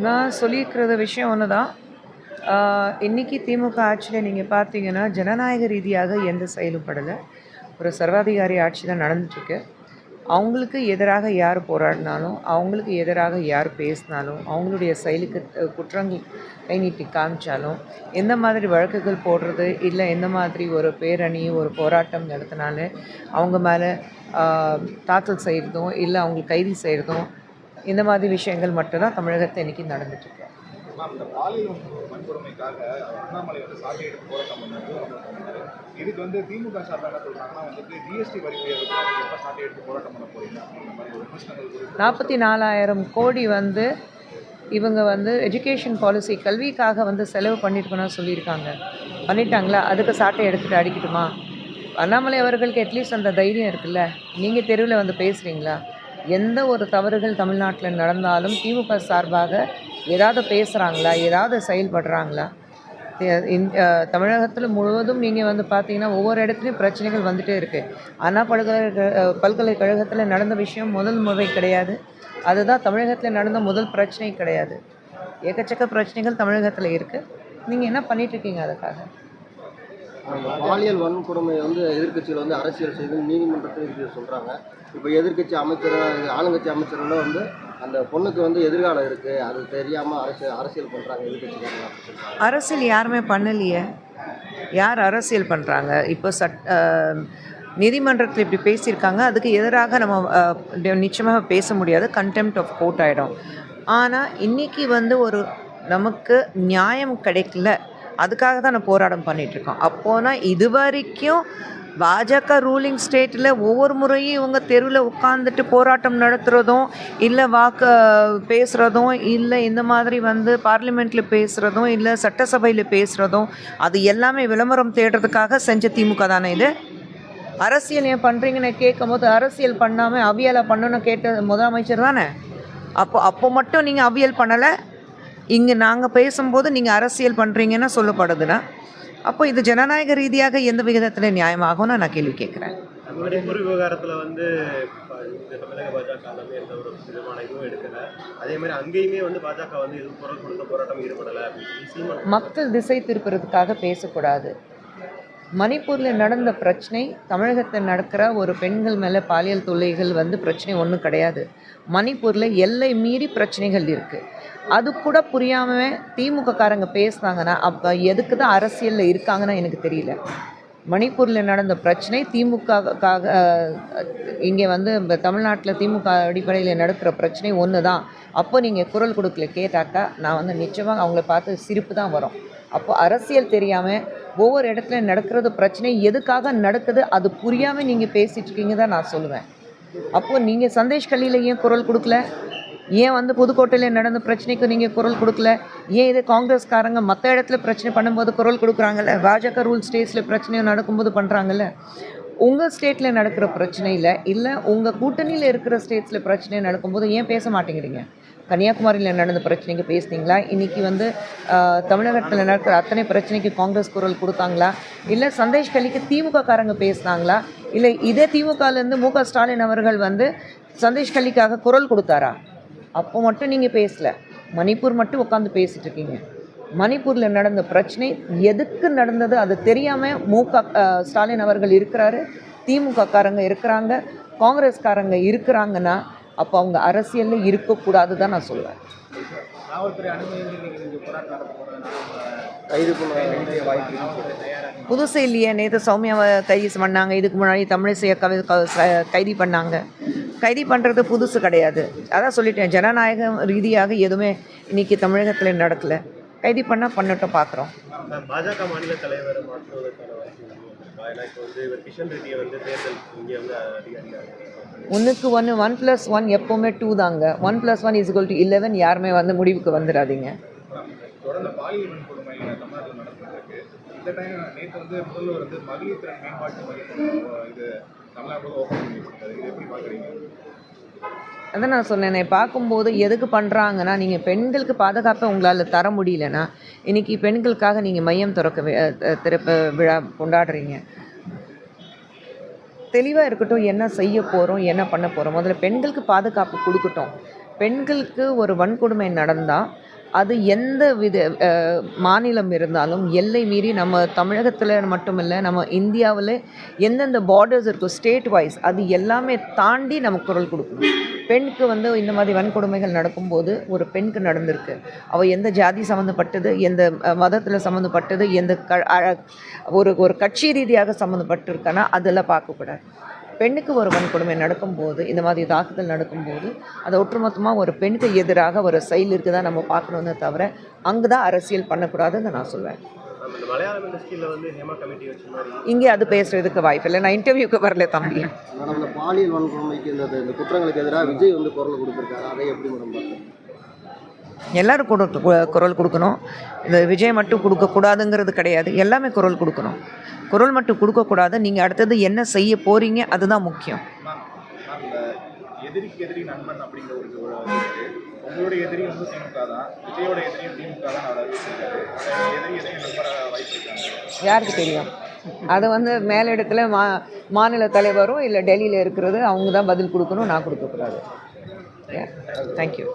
நான் சொல்லியிருக்கிற விஷயம் ஒன்று தான். இன்றைக்கி திமுக ஆட்சியில் நீங்கள் பார்த்தீங்கன்னா ஜனநாயக ரீதியாக எந்த செயலும் படலை. ஒரு சர்வாதிகாரி ஆட்சி தான் நடந்துட்டுருக்கு. அவங்களுக்கு எதிராக யார் போராடினாலும், அவங்களுக்கு எதிராக யார் பேசினாலும், அவங்களுடைய செயலுக்கு குற்றங்கள் கை நீட்டி காமிச்சாலும், எந்த மாதிரி வழக்குகள் போடுறது, இல்லை எந்த மாதிரி ஒரு பேரணி ஒரு போராட்டம் நடத்தினாலும் அவங்க மேலே தாக்கல் செய்கிறதும் இல்லை அவங்களுக்கு கைது செய்கிறதும், இந்த மாதிரி விஷயங்கள் மட்டும்தான் தமிழகத்தை இன்றைக்கி நடந்துட்டுருக்கு. இந்த பாலியல் வன்கொடுமைக்காக அண்ணாமலை சாட்டை எடுத்து போராட்டம் பண்ணது. இதுக்கு திமுக சார்பாக என்ன சொல்றாங்கன்னா ஜிஎஸ்டி வரி உயர்வுக்கு எப்போ சாட்டை எடுத்து போராட்டம் பண்ண போறீங்க அப்படின்ற மாதிரி ஒரு விமர்சனங்கள். 44,000 கோடி இவங்க எஜுகேஷன் பாலிசி கல்விக்காக செலவு பண்ணியிருக்கணும்னு சொல்லியிருக்காங்க. பண்ணிட்டாங்களா? அதுக்கு சாட்டை எடுத்துகிட்டு அடிக்கட்டுமா? அண்ணாமலை அவர்களுக்கு அட்லீஸ்ட் அந்த தைரியம் இருக்குல்ல. நீங்கள் தெருவில் பேசுகிறீங்களா? எந்த ஒரு தவறுகள் தமிழ்நாட்டில் நடந்தாலும் திமுக சார்பாக ஏதாவது பேசுகிறாங்களா, ஏதாவது செயல்படுறாங்களா? தமிழகத்தில் முழுவதும் நீங்கள் பார்த்தீங்கன்னா ஒவ்வொரு இடத்துலையும் பிரச்சனைகள் வந்துகிட்டே இருக்குது. அண்ணா பல்கலைக்கழகத்தில் நடந்த விஷயம் முதல் முறை கிடையாது. அதுதான் தமிழகத்தில் நடந்த முதல் பிரச்சனை கிடையாது. ஏக்கச்சக்க பிரச்சனைகள் தமிழகத்தில் இருக்குது. நீங்கள் என்ன பண்ணிகிட்ருக்கீங்க அதுக்காக? பாலியல் வன்கொடுமை எதிர்கட்சிகள் அரசியல் செய்து நீதிமன்றத்தில் சொல்கிறாங்க. இப்போ எதிர்கட்சி அமைச்சர் ஆளுங்கட்சி அமைச்சர்கள் அந்த பொண்ணுக்கு எதிர்காலம் இருக்குது, அது தெரியாமல் அரசியல் பண்ணுறாங்க எதிர்கட்சிகள். அரசியல் யாருமே பண்ணலையே. யார் அரசியல் பண்ணுறாங்க? இப்போ நீதிமன்றத்தில் இப்படி பேசியிருக்காங்க. அதுக்கு எதிராக நம்ம நிச்சயமாக பேச முடியாது. கண்டெம்ட் ஆஃப் கோர்ட் ஆகிடும். ஆனால் இன்றைக்கி ஒரு நமக்கு நியாயம் கிடைக்கல, அதுக்காக தான் நான் போராட்டம் பண்ணிகிட்ருக்கோம். அப்போனா இது வரைக்கும் பாஜக ரூலிங் ஸ்டேட்டில் ஒவ்வொரு முறையும் இவங்க தெருவில் உட்காந்துட்டு போராட்டம் நடத்துகிறதும், இல்லை வாக்கு பேசுகிறதும், இல்லை இந்த மாதிரி பார்லிமெண்ட்டில் பேசுகிறதும், இல்லை சட்டசபையில் பேசுகிறதும், அது எல்லாமே விளம்பரம் தேடுறதுக்காக செஞ்ச திமுக தானே இது? அரசியல் ஏன் பண்ணுறீங்கன்னு கேட்கும் போது, அரசியல் பண்ணாமல் அவியலை பண்ணணும்னு கேட்ட முதலமைச்சர் தானே. அப்போ மட்டும் நீங்கள் அவியல் பண்ணலை, இங்கே நாங்கள் பேசும்போது நீங்கள் அரசியல் பண்ணுறீங்கன்னு சொல்லப்படுதுன்னா, அப்போ இது ஜனநாயக ரீதியாக எந்த விகிதத்தில் நியாயமாகும்னு நான் கேள்வி கேட்குறேன். மணிப்பூர் விவகாரத்தில் தமிழக பாஜக எந்த ஒரு விதமான இதுவும் எடுக்கலை. அதே மாதிரி அங்கேயுமே பாஜக எதுவும் குரல் கொடுத்த போராட்டம் ஈடுபடலை. மக்கள் திசை திருப்புறதுக்காக பேசக்கூடாது. மணிப்பூரில் நடந்த பிரச்சனை, தமிழகத்தில் நடக்கிற ஒரு பெண்கள் மேலே பாலியல் தொல்லைகள் பிரச்சனை ஒன்றும் கிடையாது. மணிப்பூரில் எல்லை மீறி பிரச்சனைகள் இருக்குது. அது கூட புரியாமல் திமுககாரங்க பேசுனாங்கன்னா அப்போ எதுக்கு தான் அரசியலில் இருக்காங்கன்னு எனக்கு தெரியல. மணிப்பூரில் நடந்த பிரச்சனை திமுகக்காக, இங்கே தமிழ்நாட்டில் திமுக அடிப்படையில் நடக்கிற பிரச்சனை ஒன்று தான். அப்போ நீங்கள் குரல் கொடுக்கல கேட்டாக்கா நான் நிச்சயமாக அவங்கள பார்த்து சிரிப்பு தான் வரும். அப்போ அரசியல் தெரியாமல் ஒவ்வொரு இடத்துல நடக்கிறது பிரச்சனை எதுக்காக நடக்குது அது புரியாமல் நீங்கள் பேசிகிட்ருக்கீங்க தான் நான் சொல்லுவேன். அப்போது நீங்கள் சந்தேஷ் கல்லியில் ஏன் குரல் கொடுக்கல? ஏன் புதுக்கோட்டையில் நடந்த பிரச்சனைக்கு நீங்கள் குரல் கொடுக்கல? ஏன் இது காங்கிரஸ்காரங்க மற்ற இடத்துல பிரச்சனை பண்ணும்போது குரல் கொடுக்குறாங்கல்ல, பாஜக ரூல் ஸ்டேட்ஸில் பிரச்சனை நடக்கும்போது பண்ணுறாங்கல்ல? உங்கள் ஸ்டேட்டில் நடக்கிற பிரச்சனையில், இல்லை உங்கள் கூட்டணியில் இருக்கிற ஸ்டேட்ஸில் பிரச்சனை நடக்கும்போது ஏன் பேச மாட்டேங்கிறீங்க? கன்னியாகுமரியில் நடந்த பிரச்சனைக்கு பேசுனீங்களா? இன்றைக்கி தமிழகத்தில் நடக்கிற அத்தனை பிரச்சனைக்கு காங்கிரஸ் குரல் கொடுத்தாங்களா? இல்லை சந்தேஷ் கல்லிக்கு திமுககாரங்க பேசுனாங்களா? இல்லை இதே திமுகலேருந்து மு க ஸ்டாலின் அவர்கள் சந்தேஷ் கல்லிக்காக குரல் கொடுத்தாரா? அப்போ மட்டும் நீங்கள் பேசலை. மணிப்பூர் மட்டும் உட்காந்து பேசிகிட்டு இருக்கீங்க. மணிப்பூரில் நடந்த பிரச்சனை எதுக்கு நடந்தது அது தெரியாமல் மு க ஸ்டாலின் அவர்கள் இருக்கிறாரு, திமுககாரங்க இருக்கிறாங்க, காங்கிரஸ்காரங்க இருக்கிறாங்கன்னா அப்போ அவங்க அரசியலில் இருக்கக்கூடாது தான் நான் சொல்லுவேன். புதுசு இல்லையே. நேற்று சௌமியாவை கைது பண்ணாங்க, இதுக்கு முன்னாடி தமிழிசையை கைது பண்ணாங்க. கைது பண்ணுறது புதுசு கிடையாது. அதான் சொல்லிட்டேன், ஜனநாயக ரீதியாக எதுவுமே இன்றைக்கி தமிழகத்தில் நடக்கலை. கைது பண்ணால் பண்ணட்டும், பார்க்குறோம். பாஜக மாநில தலைவர் ஒன்றுக்கு 1+1 எப்போவுமே 2 தாங்க. 1+1 = 11. யாருமே முடிவுக்கு வந்துடாதீங்க. தொடர்ந்து பாலியல் வன்கொடுமை தமிழ்நாட்டில் நடந்துருக்கு. இந்த டைம் நேற்று முதல்வர் மகளிர் திறன் மேம்பாட்டு மையம் இது தமிழ்நாடு ஓப்பன் பண்ணி வச்சிருக்காரு. இது எப்படி பார்க்குறீங்க? அதான் நான் சொன்னேனே, பார்க்கும்போது எதுக்கு பண்ணுறாங்கன்னா, நீங்கள் பெண்களுக்கு பாதுகாப்பை உங்களால் தர முடியலன்னா இன்றைக்கி பெண்களுக்காக நீங்கள் மையம் திறப்பு விழா கொண்டாடுறீங்க. தெளிவாக இருக்கட்டும், என்ன செய்ய போகிறோம், என்ன பண்ண போகிறோம். முதல்ல பெண்களுக்கு பாதுகாப்பு கொடுக்கட்டும். பெண்களுக்கு ஒரு வன்கொடுமை நடந்தால் அது எந்த வித மாநிலம் இருந்தாலும் எல்லை மீறி நம்ம தமிழகத்தில் மட்டும் இல்லை, நம்ம இந்தியாவில் எந்தெந்த பார்டர்ஸ் இருக்கோ ஸ்டேட் வைஸ் அது எல்லாமே தாண்டி நம்ம குரல் கொடுக்கணும். பெண்ணுக்கு வந்து இந்த மாதிரி வன்கொடுமைகள் நடக்கும்போது ஒரு பெண்ணுக்கு நடந்திருக்கு, அவள் எந்த ஜாதி சம்மந்தப்பட்டது, எந்த மதத்தில் சம்மந்தப்பட்டது, எந்த ஒரு கட்சி ரீதியாக சம்மந்தப்பட்டிருக்கானா அதெல்லாம் பார்க்கக்கூடாது. பெண்ணுக்கு ஒரு வன்கொடுமை நடக்கும்போது, இந்த மாதிரி தாக்குதல் நடக்கும்போது அதை ஒட்டுமொத்தமாக ஒரு பெண்ணுக்கு எதிராக ஒரு செயல் இருக்குதா நம்ம பார்க்கணுன்னு தவிர அங்கே தான் அரசியல் பண்ணக்கூடாதுன்னு நான் சொல்வேன். இந்த மலையாளம் இண்டஸ்ட்ரியில் வந்து ஹேமா கமிட்டி வச்ச மாதிரி இங்கே அது பேசுகிறதுக்கு வாய்ப்பு இல்லை. நான் இன்டர்வியூக்கு வரல தம்பி. மேடம், இந்த பாலியல் வன்கொடுமைக்கு இந்த குற்றங்களுக்கு எதிராக விஜய் வந்து குரல் கொடுத்துருக்காரு, அதை எப்படி மேடம் பார்க்குறீங்க? எல்லோரும் குரல் கொடுக்கணும். இந்த விஜய் மட்டும் கொடுக்கக்கூடாதுங்கிறது கிடையாது, எல்லாமே குரல் கொடுக்கணும். குரல் மட்டும் கொடுக்கக்கூடாது, நீங்கள் அடுத்தது என்ன செய்ய போகிறீங்க அதுதான் முக்கியம். இந்த எதிரிக்கு எதிரி நண்பன் அப்படிங்கிற ஒரு உங்களுடைய எதிரி வந்து திமுக தான், விஜயோட எதிரியும் திமுக தான் அவர் அறிவிச்சிருக்காரு. எதிரி நண்பராக வாய்ப்பு இருக்காங்க, யாருக்கு தெரியும்? அது வந்து மேலிடத்தில் மாநில தலைவரும் இல்லை டெல்லியில் இருக்கிறது அவங்க தான் பதில் கொடுக்கணும், நான் கொடுக்கக்கூடாது. தேங்க்யூ.